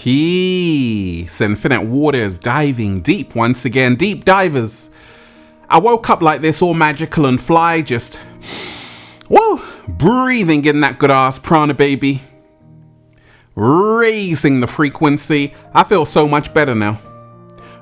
Peace. Infinite waters diving deep once again. Deep divers. I woke up like this, all magical and fly, just, whoa, breathing in that good ass prana, baby. Raising the frequency. I feel so much better now.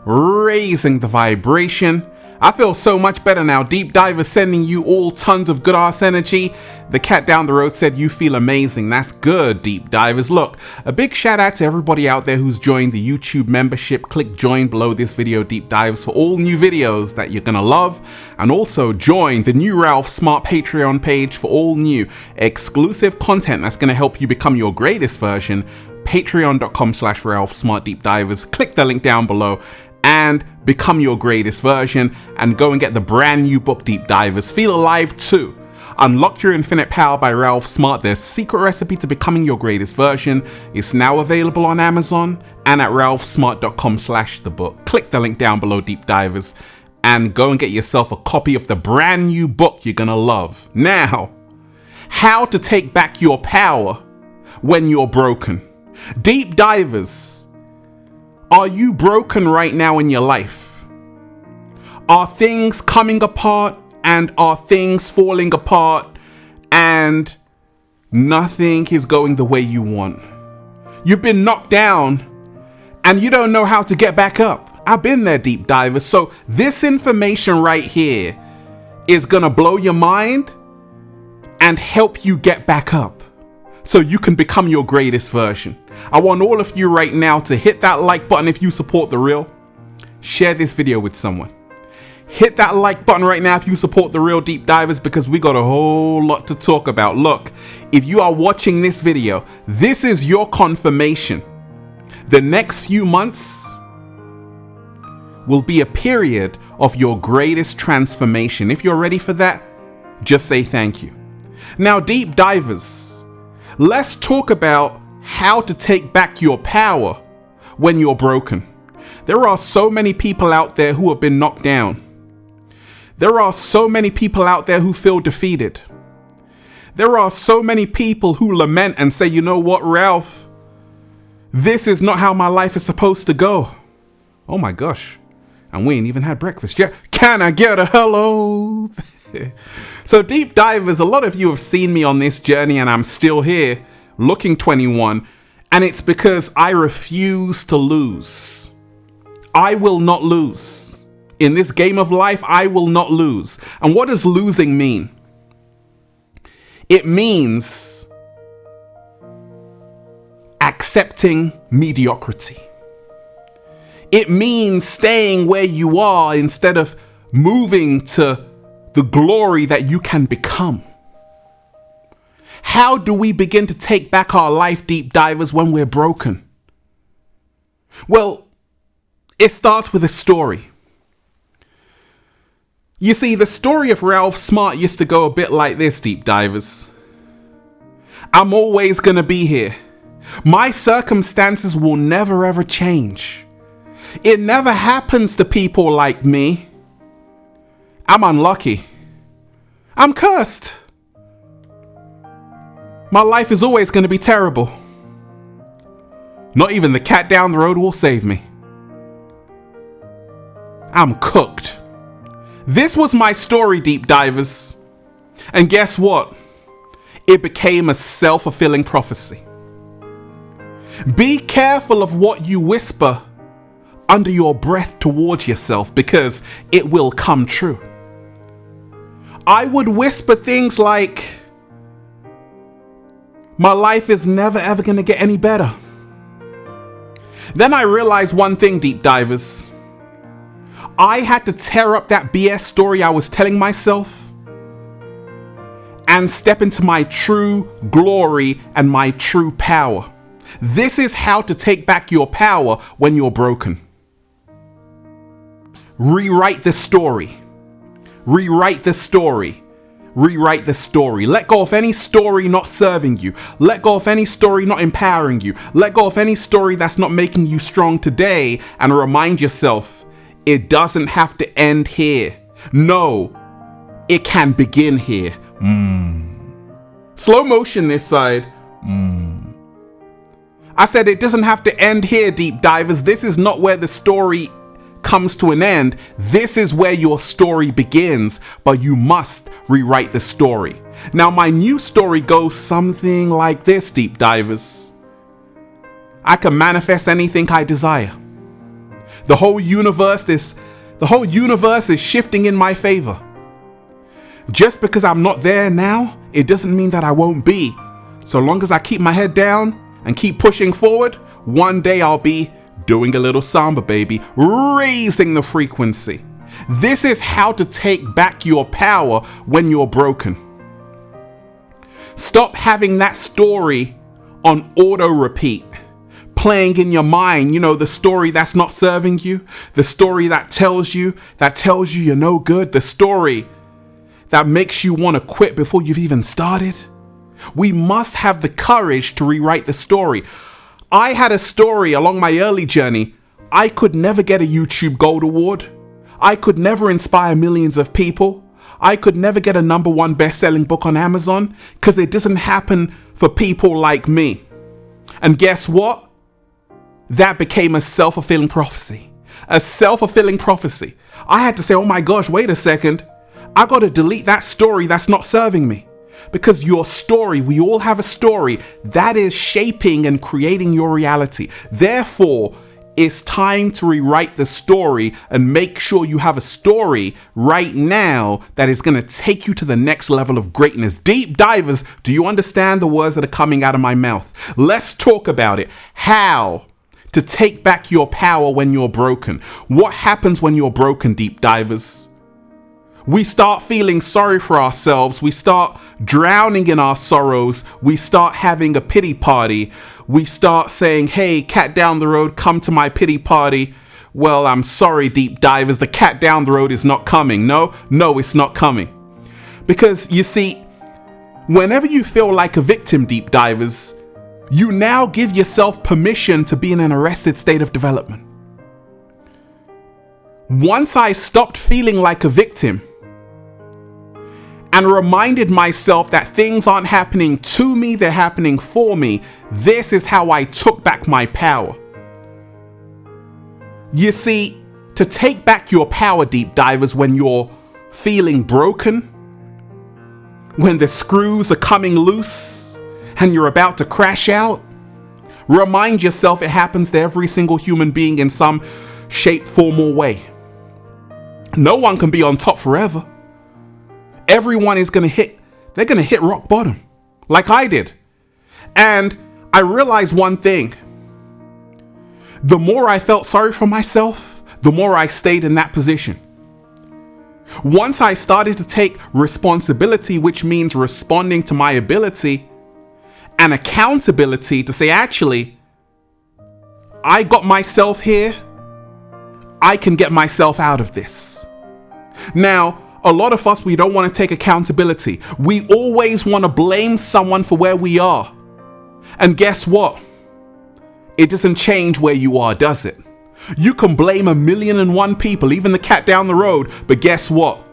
Raising the vibration. I feel so much better now. Deep Diver sending you all tons of good ass energy. The cat down the road said you feel amazing. That's good, Deep Divers. Look, a big shout out to everybody out there who's joined the YouTube membership. Click join below this video, Deep Divers, for all new videos that you're gonna love. And also join the new Ralph Smart Patreon page for all new exclusive content that's gonna help you become your greatest version. Patreon.com/Ralph Smart Deep Divers. Click the link down below and become your greatest version, and go and get the brand new book, Deep Divers. Feel Alive 2. Unlock Your Infinite Power by Ralph Smart. Their secret recipe to becoming your greatest version is now available on Amazon and at ralphsmart.com/thebook. Click the link down below, Deep Divers, and go and get yourself a copy of the brand new book you're gonna love. Now, how to take back your power when you're broken. Deep Divers, are you broken right now in your life? Are things coming apart, and are things falling apart, and nothing is going the way you want? You've been knocked down and you don't know how to get back up. I've been there, Deep Divers. So this information right here is gonna blow your mind and help you get back up so you can become your greatest version. I want all of you right now to hit that like button if you support The Real. Share this video with someone. Hit that like button right now if you support The Real, Deep Divers, because we got a whole lot to talk about. Look, if you are watching this video, this is your confirmation. The next few months will be a period of your greatest transformation. If you're ready for that, just say thank you. Now, Deep Divers, let's talk about how to take back your power when you're broken. There are so many people out there who have been knocked down. There are so many people out there who feel defeated. There are so many people who lament and say, you know what, Ralph, this is not how my life is supposed to go. Oh my gosh. And we ain't even had breakfast yet. Can I get a hello? So Deep Divers, a lot of you have seen me on this journey and I'm still here looking 21, and it's because I refuse to lose. I will not lose. In this game of life, I will not lose. And what does losing mean? It means accepting mediocrity. It means staying where you are instead of moving to the glory that you can become. How do we begin to take back our life, Deep Divers, when we're broken? Well, it starts with a story. You see, the story of Ralph Smart used to go a bit like this, Deep Divers. I'm always gonna be here. My circumstances will never ever change. It never happens to people like me. I'm unlucky. I'm cursed. My life is always going to be terrible. Not even the cat down the road will save me. I'm cooked. This was my story, Deep Divers. And guess what? It became a self-fulfilling prophecy. Be careful of what you whisper under your breath towards yourself, because it will come true. I would whisper things like, my life is never ever gonna get any better. Then I realized one thing, Deep Divers. I had to tear up that BS story I was telling myself and step into my true glory and my true power. This is how to take back your power when you're broken. Rewrite the story. Rewrite the story. Rewrite the story. Let go of any story not serving you. Let go of any story not empowering you. Let go of any story that's not making you strong today, and remind yourself, it doesn't have to end here. No, it can begin here. Slow motion this side. I said it doesn't have to end here, deep divers. This is not where the story comes to an end. This is where your story begins, but you must rewrite the story. Now, my new story goes something like this, deep divers. I can manifest anything I desire. The whole universe is shifting in my favor. Just because I'm not there now, it doesn't mean that I won't be. So long as I keep my head down and keep pushing forward, one day I'll be doing a little samba, baby, raising the frequency. This is how to take back your power when you're broken. Stop having that story on auto repeat, playing in your mind, the story that's not serving you, the story that tells you you're no good, the story that makes you want to quit before you've even started. We must have the courage to rewrite the story. I had a story along my early journey. I could never get a YouTube Gold Award. I could never inspire millions of people. I could never get a #1 best-selling book on Amazon because it doesn't happen for people like me. And guess what? That became a self-fulfilling prophecy. A self-fulfilling prophecy. I had to say, oh my gosh, wait a second. I got to delete that story that's not serving me. Because your story, we all have a story that is shaping and creating your reality. Therefore, it's time to rewrite the story and make sure you have a story right now that is going to take you to the next level of greatness. Deep divers, do you understand the words that are coming out of my mouth? Let's talk about it. How to take back your power when you're broken. What happens when you're broken, deep divers? We start feeling sorry for ourselves. We start drowning in our sorrows. We start having a pity party. We start saying, hey, cat down the road, come to my pity party. Well, I'm sorry, deep divers. The cat down the road is not coming. No, it's not coming. Because you see, whenever you feel like a victim, deep divers, you now give yourself permission to be in an arrested state of development. Once I stopped feeling like a victim, and reminded myself that things aren't happening to me, they're happening for me. This is how I took back my power. You see, to take back your power, deep divers, when you're feeling broken, when the screws are coming loose and you're about to crash out, remind yourself it happens to every single human being in some shape, form, or way. No one can be on top forever. Everyone is going to hit rock bottom like I did. And I realized one thing. The more I felt sorry for myself, the more I stayed in that position. Once I started to take responsibility, which means responding to my ability, and accountability to say, actually, I got myself here. I can get myself out of this. Now, a lot of us, we don't want to take accountability. We always want to blame someone for where we are. And guess what? It doesn't change where you are, does it? You can blame 1,000,001 people, even the cat down the road, but guess what?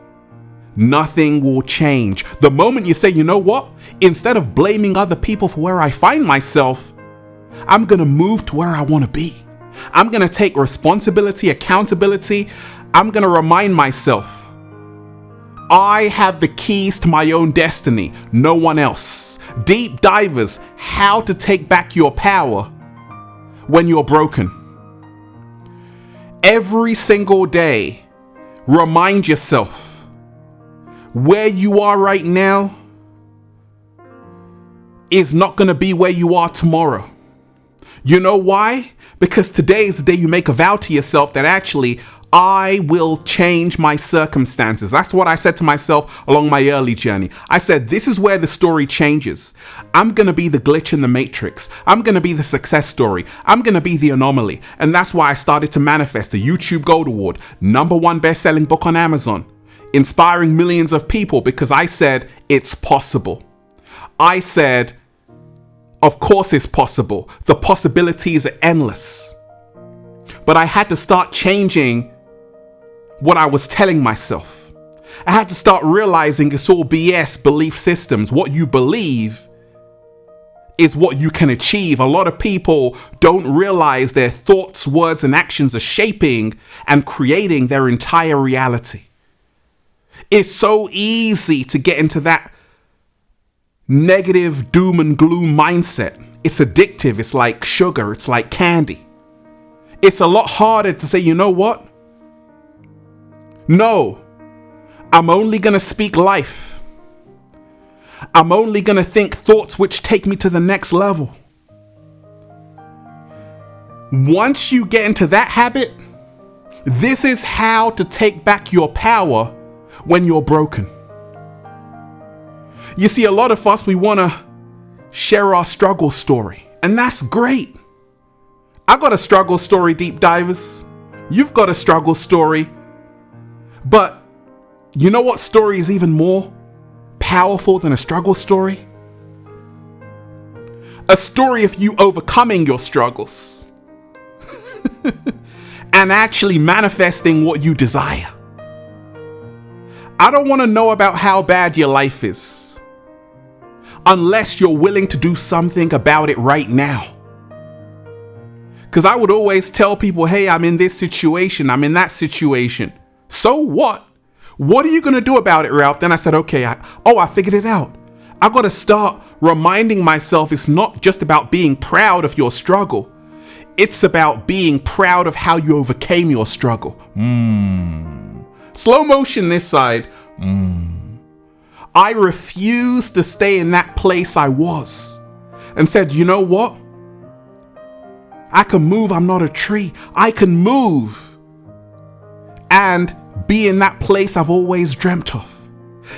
Nothing will change. The moment you say, you know what? Instead of blaming other people for where I find myself, I'm going to move to where I want to be. I'm going to take responsibility, accountability. I'm going to remind myself, I have the keys to my own destiny, no one else. Deep divers, how to take back your power when you're broken. Every single day, remind yourself where you are right now is not going to be where you are tomorrow. You know why? Because today is the day you make a vow to yourself that actually, I will change my circumstances. That's what I said to myself along my early journey. I said, this is where the story changes. I'm going to be the glitch in the matrix. I'm going to be the success story. I'm going to be the anomaly. And that's why I started to manifest a YouTube Gold Award, #1 best-selling book on Amazon, inspiring millions of people because I said, it's possible. I said, of course it's possible. The possibilities are endless. But I had to start changing what I was telling myself. I had to start realizing it's all BS, belief systems. What you believe is what you can achieve. A lot of people don't realize their thoughts, words, and actions are shaping and creating their entire reality. It's so easy to get into that negative doom and gloom mindset. It's addictive. It's like sugar. It's like candy. It's a lot harder to say, you know what? No, I'm only going to speak life. I'm only going to think thoughts which take me to the next level. Once you get into that habit, this is how to take back your power when you're broken. You see, a lot of us, we want to share our struggle story, and that's great. I got a struggle story, deep divers. You've got a struggle story. But you know what story is even more powerful than a struggle story? A story of you overcoming your struggles and actually manifesting what you desire. I don't want to know about how bad your life is unless you're willing to do something about it right now. Because I would always tell people, hey, I'm in this situation, I'm in that situation. So what? What are you going to do about it, Ralph? Then I said, okay, I figured it out. I got to start reminding myself it's not just about being proud of your struggle. It's about being proud of how you overcame your struggle. Slow motion this side. I refused to stay in that place I was and said, you know what? I can move. I'm not a tree. I can move and be in that place I've always dreamt of.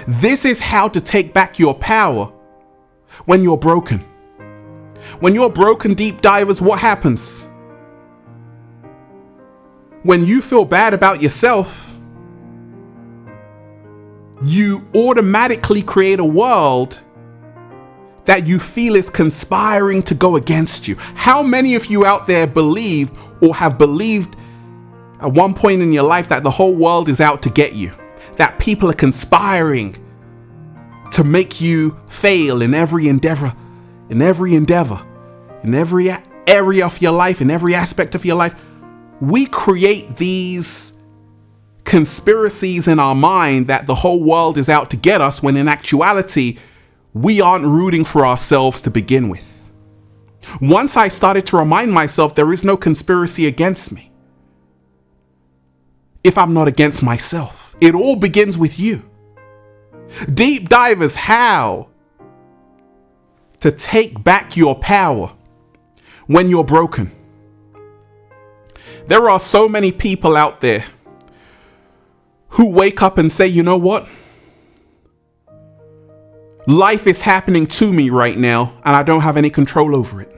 This is how to take back your power when you're broken. When you're broken, deep divers, what happens? When you feel bad about yourself, you automatically create a world that you feel is conspiring to go against you. How many of you out there believe or have believed at one point in your life that the whole world is out to get you? That people are conspiring to make you fail in every endeavor, in every area of your life, in every aspect of your life. We create these conspiracies in our mind that the whole world is out to get us, when in actuality, we aren't rooting for ourselves to begin with. Once I started to remind myself there is no conspiracy against me if I'm not against myself. It all begins with you. Deep divers, how to take back your power when you're broken. There are so many people out there who wake up and say, you know what? Life is happening to me right now and I don't have any control over it.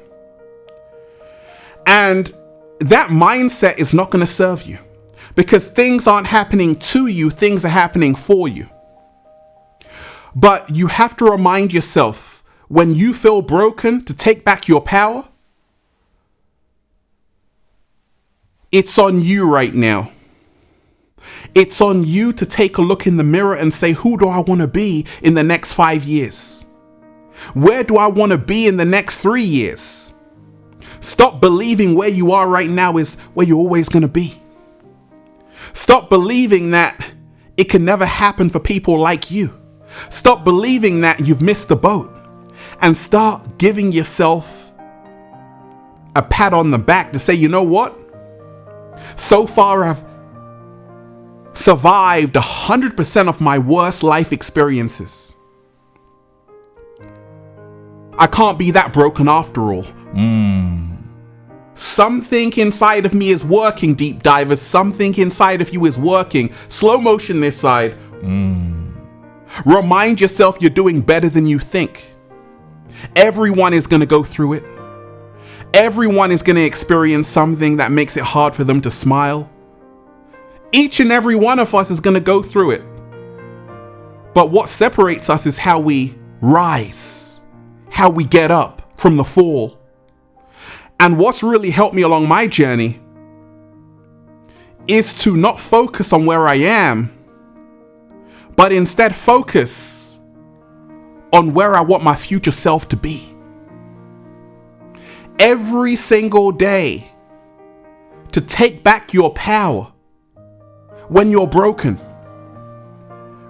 And that mindset is not going to serve you, because things aren't happening to you, things are happening for you. But you have to remind yourself, when you feel broken, to take back your power. It's on you right now. It's on you to take a look in the mirror and say, who do I want to be in the next 5 years? Where do I want to be in the next 3 years? Stop believing where you are right now is where you're always going to be. Stop believing that it can never happen for people like you. Stop believing that you've missed the boat, and start giving yourself a pat on the back to say, you know what? So far, I've survived 100% of my worst life experiences. I can't be that broken after all. Something inside of me is working, deep divers. Something inside of you is working. Slow motion this side. Remind yourself you're doing better than you think. Everyone is going to go through it. Everyone is going to experience something that makes it hard for them to smile. Each and every one of us is going to go through it. But what separates us is how we rise, how we get up from the fall. And what's really helped me along my journey is to not focus on where I am, but instead focus on where I want my future self to be. every single day to take back your power when you're broken.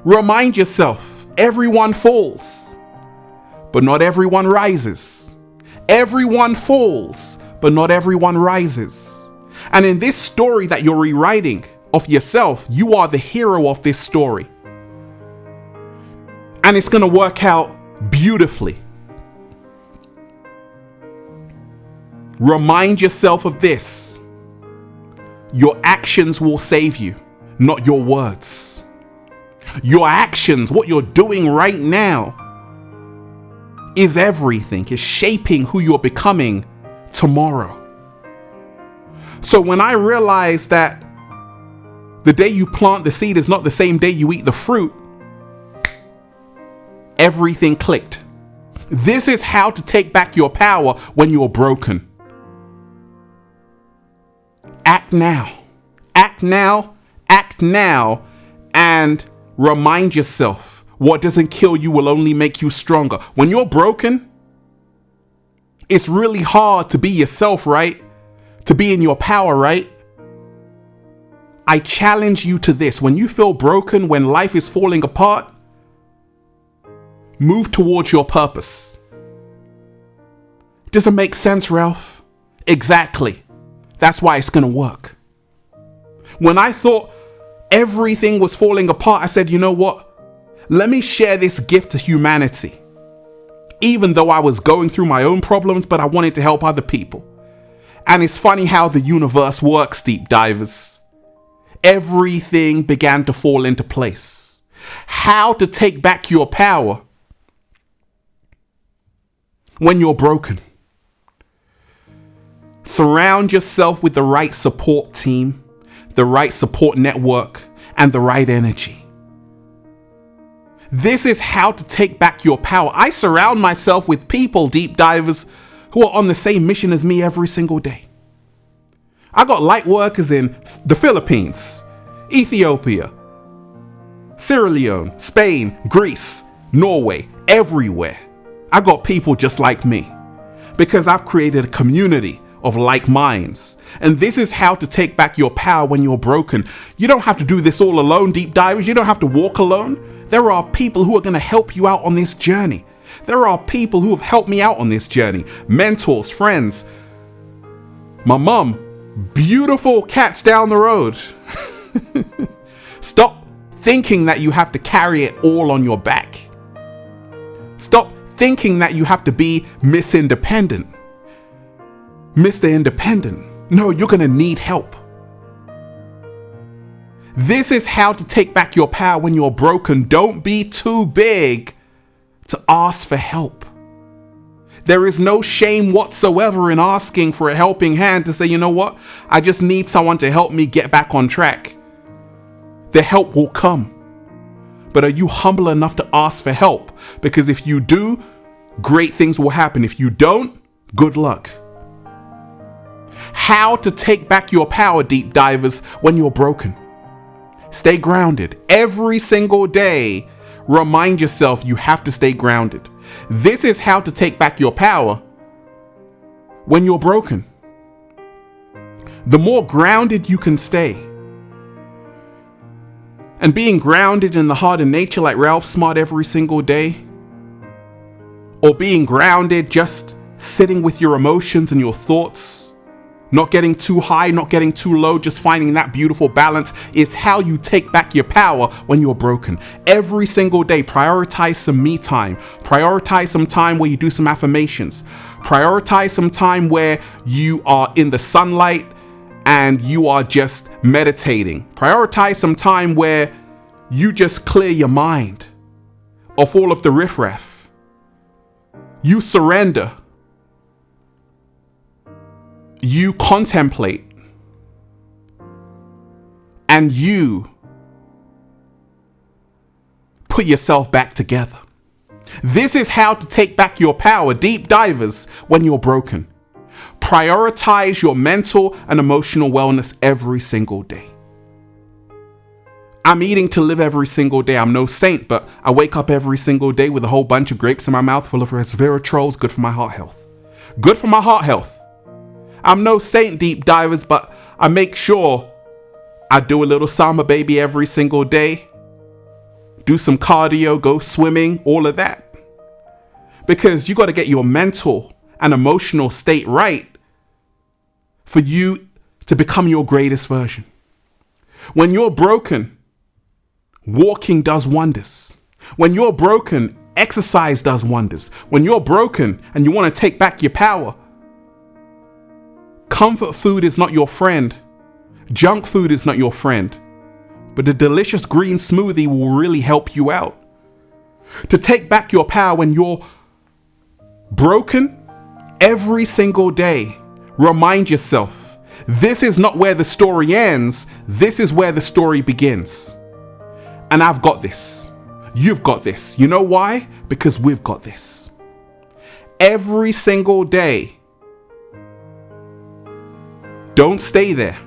Remind yourself, everyone falls, but not everyone rises. Everyone falls, but not everyone rises. And in this story that you're rewriting of yourself, you are the hero of this story. And it's going to work out beautifully. Remind yourself of this. Your actions will save you, not your words. Your actions, what you're doing right now, is everything. It's shaping who you're becoming tomorrow. So when I realized that the day you plant the seed is not the same day you eat the fruit, everything clicked. This is how to take back your power when you're broken. Act now. Act now. Act now. And remind yourself, what doesn't kill you will only make you stronger. When you're broken, it's really hard to be yourself, right? To be in your power, right? I challenge you to this. When you feel broken, when life is falling apart, move towards your purpose. Does it make sense, Ralph? Exactly. That's why it's going to work. When I thought everything was falling apart, I said, you know what? Let me share this gift to humanity. Even though I was going through my own problems, but I wanted to help other people. And it's funny how the universe works, deep divers. Everything began to fall into place. How to take back your power when you're broken. Surround yourself with the right support team, the right support network, and the right energy. This is how to take back your power. I surround myself with people, deep divers, who are on the same mission as me every single day. I got light workers in the Philippines, Ethiopia, Sierra Leone, Spain, Greece, Norway, everywhere. I got people just like me because I've created a community of like minds. And this is how to take back your power when you're broken. You don't have to do this all alone, deep divers. You don't have to walk alone. There are people who are going to help you out on this journey. There are people who have helped me out on this journey. Mentors, friends, my mom, beautiful cats down the road. Stop thinking that you have to carry it all on your back. Stop thinking that you have to be Miss Independent, Mr. Independent. No, you're going to need help. This is how to take back your power when you're broken. Don't be too big to ask for help. There is no shame whatsoever in asking for a helping hand to say, you know what? I just need someone to help me get back on track. The help will come. But are you humble enough to ask for help? Because if you do, great things will happen. If you don't, good luck. How to take back your power, deep divers, when you're broken. Stay grounded. Every single day, remind yourself you have to stay grounded. This is how to take back your power when you're broken. The more grounded you can stay. And being grounded in the heart and nature like Ralph Smart every single day. Or being grounded just sitting with your emotions and your thoughts. Not getting too high, not getting too low, just finding that beautiful balance is how you take back your power when you're broken. Every single day, prioritize some me time. Prioritize some time where you do some affirmations. Prioritize some time where you are in the sunlight and you are just meditating. Prioritize some time where you just clear your mind of all of the riffraff. You surrender. You contemplate, and you put yourself back together. This is how to take back your power, deep divers, when you're broken. Prioritize your mental and emotional wellness every single day. I'm eating to live every single day. I'm no saint, but I wake up every single day with a whole bunch of grapes in my mouth full of resveratrols, good for my heart health. Good for my heart health. I'm no saint, deep divers, but I make sure I do a little samba baby every single day. Do some cardio, go swimming, all of that. Because you got to get your mental and emotional state right for you to become your greatest version. When you're broken, walking does wonders. When you're broken, exercise does wonders. When you're broken and you want to take back your power, comfort food is not your friend. Junk food is not your friend. But a delicious green smoothie will really help you out. To take back your power when you're broken, every single day, remind yourself, this is not where the story ends. This is where the story begins. And I've got this. You've got this. You know why? Because we've got this. Every single day. Don't stay there.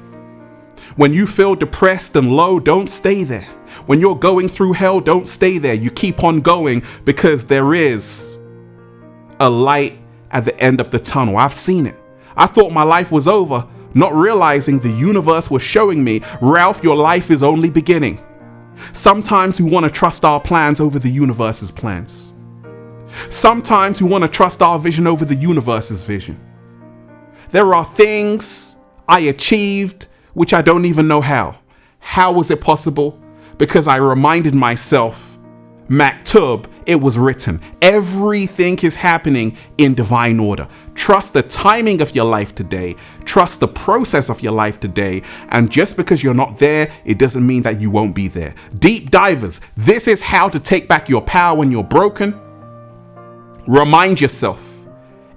When you feel depressed and low, don't stay there. When you're going through hell, don't stay there. You keep on going because there is a light at the end of the tunnel. I've seen it. I thought my life was over, not realizing the universe was showing me, Ralph, your life is only beginning. Sometimes we want to trust our plans over the universe's plans. Sometimes we want to trust our vision over the universe's vision. There are things I achieved which I don't even know how. How was it possible? Because I reminded myself, Maktub, it was written. Everything is happening in divine order. Trust the timing of your life today. Trust the process of your life today. And just because you're not there, it doesn't mean that you won't be there. Deep divers, this is how to take back your power when you're broken. Remind yourself,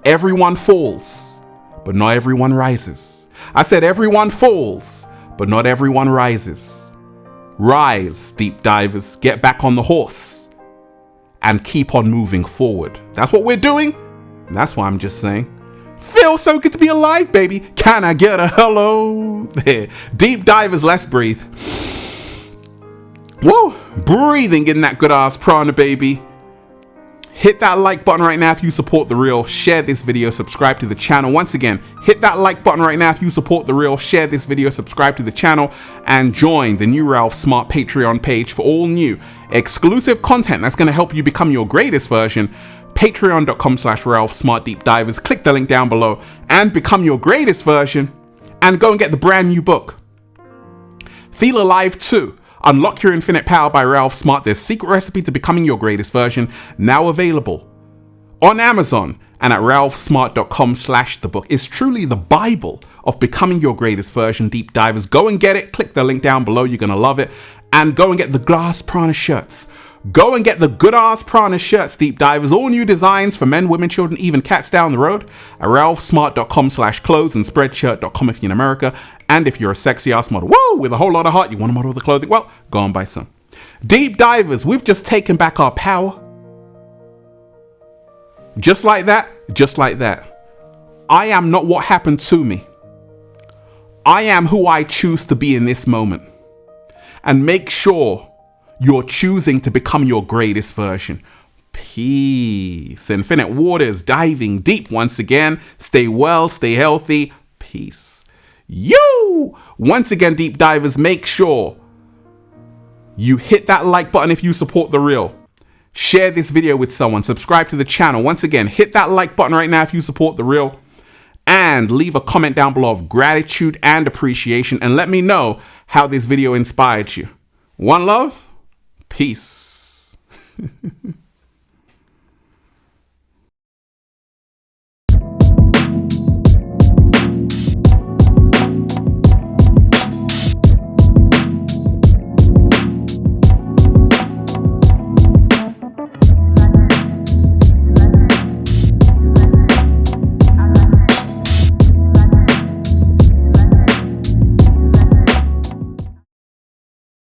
everyone falls, but not everyone rises. I said everyone falls, but not everyone rises. Rise, deep divers, get back on the horse and keep on moving forward. That's what we're doing. And that's why I'm just saying, feels so good to be alive, baby. Can I get a hello? There. Deep divers, let's breathe. Whoa, breathing in that good ass prana, baby. Hit that like button right now if you support The Real. Share this video, subscribe to the channel. Once again, hit that like button right now if you support The Real. Share this video, subscribe to the channel, and join the new Ralph Smart Patreon page for all new exclusive content that's going to help you become your greatest version. Patreon.com/Ralph Smart Deep Divers. Click the link down below and become your greatest version. And go and get the brand new book, Feel Alive 2. Unlock Your Infinite Power by Ralph Smart. Their secret recipe to becoming your greatest version, now available on Amazon and at ralphsmart.com/thebook. It's truly the Bible of becoming your greatest version, deep divers. Go and get it. Click the link down below. You're going to love it. And go and get the Glass Prana shirts. Go and get the good ass prana shirts, deep divers. All new designs for men, women, children, even cats down the road at ralphsmart.com/clothes and spreadshirt.com if you're in America. And if you're a sexy ass model, whoa, with a whole lot of heart, you want to model the clothing, well, go and buy some. Deep divers, we've just taken back our power. Just like that, just like that. I am not what happened to me. I am who I choose to be in this moment. And make sure you're choosing to become your greatest version. Peace. Infinite waters, diving deep once again. Stay well, stay healthy. Peace. You! Once again, deep divers, make sure you hit that like button if you support The Real. Share this video with someone. Subscribe to the channel. Once again, hit that like button right now if you support The Real. And leave a comment down below of gratitude and appreciation. And let me know how this video inspired you. One love. Peace.